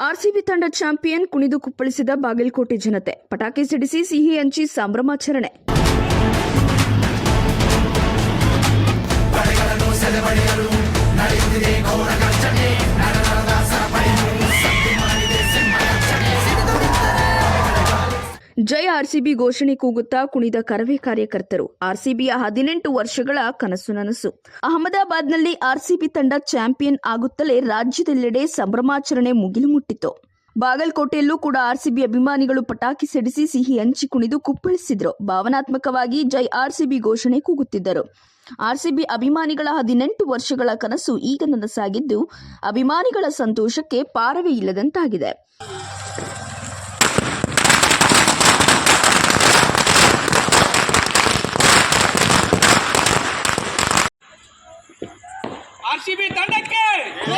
RCB ತಂಡ champion ಕುಣಿದು ಕುಪ್ಪಳಿಸಿದ ಬಾಗಲಕೋಟೆ ಜನತೆ. ಪಟಾಕಿ ಸಿಡಿಸಿ ಸಿಹಿ ಹಂಚಿ ಸಂಭ್ರಮಾಚರಣೆ. ಜೈ ಆರ್ಸಿಬಿ ಘೋಷಣೆ ಕೂಗುತ್ತಾ ಕುಣಿದ ಕರವೇ ಕಾರ್ಯಕರ್ತರು. ಆರ್ಸಿಬಿಯ 18 ವರ್ಷಗಳ ಕನಸು ನನಸು. ಅಹಮದಾಬಾದ್ನಲ್ಲಿ ಆರ್ಸಿಬಿ ತಂಡ ಚಾಂಪಿಯನ್ ಆಗುತ್ತಲೇ ರಾಜ್ಯದೆಲ್ಲೆಡೆ ಸಂಭ್ರಮಾಚರಣೆ ಮುಗಿಲು ಮುಟ್ಟಿತು. ಬಾಗಲಕೋಟೆಯಲ್ಲೂ ಕೂಡ ಆರ್ಸಿಬಿ ಅಭಿಮಾನಿಗಳು ಪಟಾಕಿ ಸಿಡಿಸಿ ಸಿಹಿ ಹಂಚಿ ಕುಣಿದು ಕುಪ್ಪಳಿಸಿದ್ರು. ಭಾವನಾತ್ಮಕವಾಗಿ ಜೈ ಆರ್ಸಿಬಿ ಘೋಷಣೆ ಕೂಗುತ್ತಿದ್ದರು. ಆರ್ಸಿಬಿ ಅಭಿಮಾನಿಗಳ 18 ವರ್ಷಗಳ ಕನಸು ಈಗ ನನಸಾಗಿದ್ದು, ಅಭಿಮಾನಿಗಳ ಸಂತೋಷಕ್ಕೆ ಪಾರವೇ ಇಲ್ಲದಂತಾಗಿದೆ. ಆರ್ಸಿಬಿ ತಂಡಕ್ಕೆ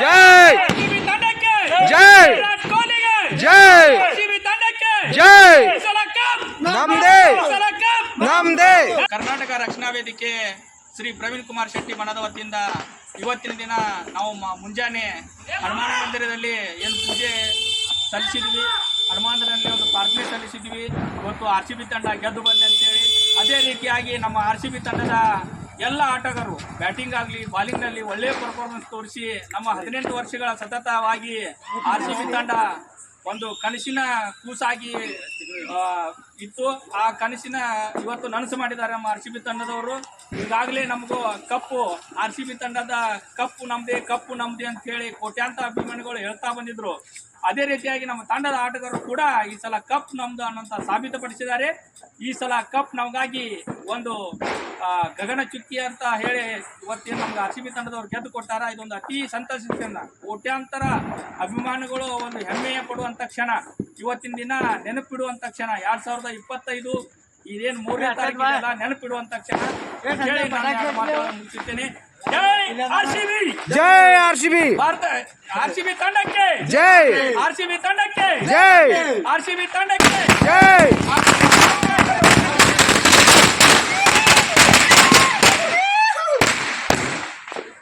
ಜೈ, ಆರ್ಸಿಬಿ ತಂಡಕ್ಕೆ ಜೈ, ವಿರಾಟ್ ಕೊಹ್ಲಿಗೆ ಜೈ, ಆರ್ಸಿಬಿ ತಂಡಕ್ಕೆ ಜೈ, ಈ ಸಲ ಕಪ್ ನಮ್ದೇ, ಈ ಸಲ ಕಪ್ ನಮ್ದೇ. ಕರ್ನಾಟಕ ರಕ್ಷಣಾ ವೇದಿಕೆ ಶ್ರೀ ಪ್ರವೀಣ್ ಕುಮಾರ್ ಶೆಟ್ಟಿ ಮನದ ವತಿಯಿಂದ ಇವತ್ತಿನ ದಿನ ನಾವು ಮುಂಜಾನೆ ಹನುಮಾನ ಮಂದಿರದಲ್ಲಿ ಏನು ಪೂಜೆ ಸಲ್ಲಿಸಿದ್ವಿ, ಹನುಮಾನದಲ್ಲಿ ಒಂದು ಪ್ರಾರ್ಥನೆ ಸಲ್ಲಿಸಿದ್ವಿ. ಇವತ್ತು ಆರ್ಸಿಬಿ ತಂಡ ಗೆದ್ದು ಬಂದೆ ಅಂತೇಳಿ. ಅದೇ ರೀತಿಯಾಗಿ ನಮ್ಮ ಆರ್ಸಿಬಿ ತಂಡದ ಎಲ್ಲ ಆಟಗಾರರು ಬ್ಯಾಟಿಂಗ್ ಆಗಲಿ ಬಾಲಿಂಗ್ನಲ್ಲಿ ಒಳ್ಳೆಯ ಪರ್ಫಾರ್ಮೆನ್ಸ್ ತೋರಿಸಿ ನಮ್ಮ 18 ವರ್ಷಗಳ ಸತತವಾಗಿ ಆರ್ಸಿಬಿ ತಂಡ ಒಂದು ಕನಸಿನ ಕೂಸಾಗಿ ಇತ್ತು. ಆ ಕನಸಿನ ಇವತ್ತು ನನಸು ಮಾಡಿದ್ದಾರೆ ನಮ್ಮ ಆರ್ಸಿಬಿ ತಂಡದವರು. ಈಗಾಗಲೇ ನಮಗೂ ಕಪ್ಪು ಆರ್ಸಿಬಿ ತಂಡದ ಕಪ್ಪು ನಮ್ದೇ ಅಂತ ಹೇಳಿ ಕೋಟ್ಯಾಂತರ ಅಭಿಮಾನಿಗಳು ಹೇಳ್ತಾ ಬಂದಿದ್ರು. ಅದೇ ರೀತಿಯಾಗಿ ನಮ್ಮ ತಂಡದ ಆಟಗಾರರು ಕೂಡ ಈ ಸಲ ಕಪ್ ನಮ್ದು ಅನ್ನೋಂಥ ಸಾಬೀತುಪಡಿಸಿದ್ದಾರೆ. ಈ ಸಲ ಕಪ್ ನಮಗಾಗಿ ಒಂದು ಗಗನ ಚುಕ್ಕಿ ಅಂತ ಹೇಳಿ ಇವತ್ತೇನು ನಮ್ಗೆ ಆರ್ಸಿಬಿ ತಂಡದವ್ರು ಗೆದ್ದು ಕೊಟ್ಟಾರ. ಇದೊಂದು ಅತಿ ಸಂತೋಷದಿಂದ ಕೋಟ್ಯಾಂತರ ಅಭಿಮಾನಿಗಳು ಒಂದು ಹೆಮ್ಮೆಯ ಪಡುವಂಥ ಕ್ಷಣ, ಇವತ್ತಿನ ದಿನ ನೆನಪಿಡುವಂಥ ಕ್ಷಣ. 2025 ಇದೇನು 3ನೇ ತಾರೀಕಿಗೆಲ್ಲ ನೆನಪಿಡುವಂಥ ಕ್ಷಣ ಹೇಳಿ ನಾನು ಮುಗಿಸುತ್ತೇನೆ. ಜೈ ಆರ್ಸಿಬಿ, ಜೈ ಆರ್ಸಿಬಿ, ಭಾರತ ಆರ್ಸಿಬಿ ತಂಡಕ್ಕೆ ಜೈ, ಆರ್ಸಿಬಿ ತಂಡಕ್ಕೆ ಜೈ, ಆರ್ಸಿಬಿ ತಂಡಕ್ಕೆ ಜೈ.